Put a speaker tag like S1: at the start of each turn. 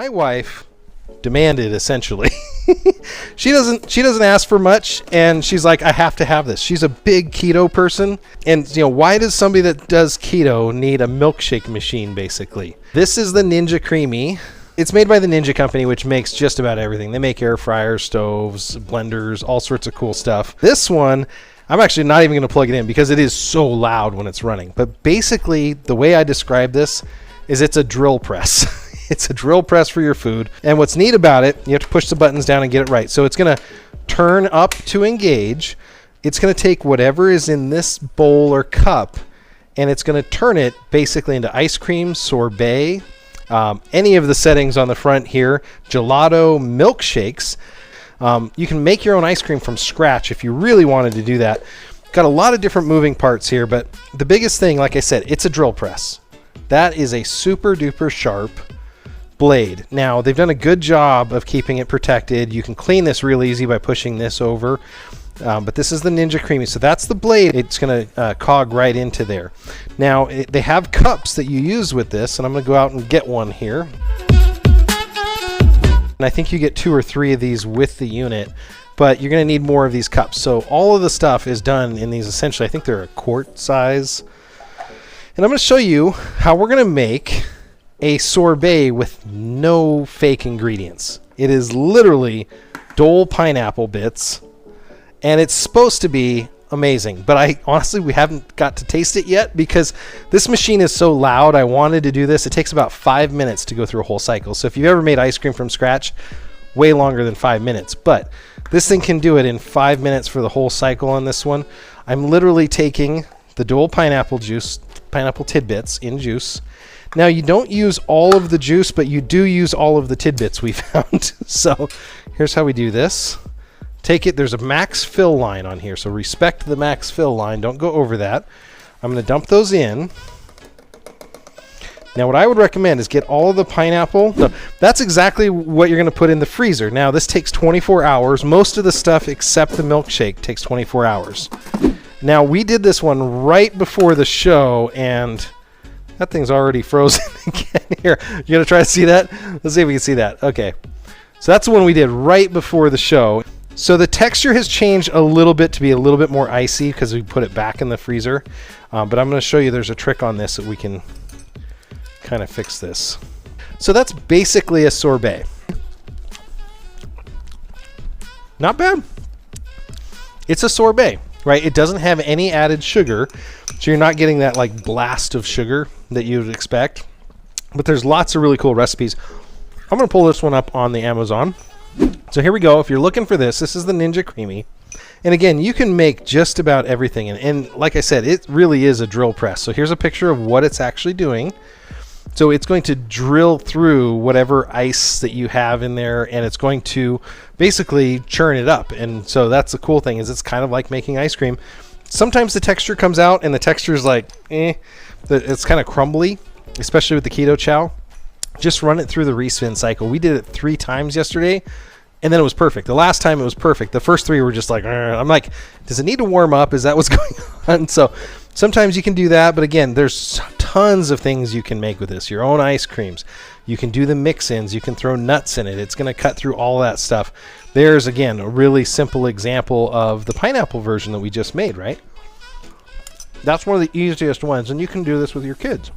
S1: my wife demanded, essentially. she doesn't ask for much, and she's like, I have to have this. She's a big keto person, and why does somebody that does keto need a milkshake machine? Basically, this is the Ninja Creami. It's made by the Ninja Company, which makes just about everything. They make air fryers, stoves, blenders, all sorts of cool stuff. This one, I'm actually not even going to plug it in because it is so loud when it's running. But basically, the way I describe this is it's a drill press. It's a drill press for your food. And what's neat about it, you have to push the buttons down and get it right. So it's going to turn up to engage. It's going to take whatever is in this bowl or cup, and it's going to turn it basically into ice cream, sorbet, any of the settings on the front here, gelato, milkshakes. You can make your own ice cream from scratch if you really wanted to do that. Got a lot of different moving parts here, but the biggest thing, like I said, it's a drill press. That is a super duper sharp blade. Now, they've done a good job of keeping it protected. You can clean this real easy by pushing this over. But this is the Ninja Creami. So that's the blade. It's going to cog right into there. Now, they have cups that you use with this, and I'm going to go out and get one here. And I think you get 2 or 3 of these with the unit, but you're going to need more of these cups. So all of the stuff is done in these, essentially, I think they're a quart size. And I'm going to show you how we're going to make a sorbet with no fake ingredients. It is literally Dole pineapple bits, and it's supposed to be amazing. But honestly, we haven't got to taste it yet because this machine is so loud. I wanted to do this. It takes about 5 minutes to go through a whole cycle. So if you've ever made ice cream from scratch, way longer than 5 minutes. But this thing can do it in 5 minutes for the whole cycle on this one. I'm literally taking the Dole pineapple juice, pineapple tidbits in juice. Now, you don't use all of the juice, but you do use all of the tidbits we found. So here's how we do this. Take it, there's a max fill line on here, so respect the max fill line. Don't go over that. I'm going to dump those in. Now, what I would recommend is get all of the pineapple. So that's exactly what you're going to put in the freezer. Now, this takes 24 hours. Most of the stuff except the milkshake takes 24 hours. Now, we did this one right before the show, and that thing's already frozen again here. You going to try to see that? Let's see if we can see that. Okay. So that's the one we did right before the show. So the texture has changed a little bit to be a little bit more icy because we put it back in the freezer. But I'm going to show you there's a trick on this that we can kind of fix this. So that's basically a sorbet. Not bad. It's a sorbet, right? It doesn't have any added sugar, so you're not getting that like blast of sugar that you would expect. But there's lots of really cool recipes. I'm going to pull this one up on the Amazon. So here we go. If you're looking for this, this is the Ninja Creami. And again, you can make just about everything. And like I said, it really is a drill press. So here's a picture of what it's actually doing. So it's going to drill through whatever ice that you have in there, and it's going to basically churn it up. And so that's the cool thing, is it's kind of like making ice cream. Sometimes the texture comes out, and the texture is like, it's kind of crumbly, especially with the Keto Chow. Just run it through the respin cycle. We did it 3 times yesterday, and then it was perfect. The last time it was perfect. The first 3 were just like, I'm like, does it need to warm up? Is that what's going on? So sometimes you can do that, but again, there's tons of things you can make with this. Your own ice creams. You can do the mix-ins. You can throw nuts in it. It's going to cut through all that stuff. There's, again, a really simple example of the pineapple version that we just made, right? That's one of the easiest ones, and you can do this with your kids.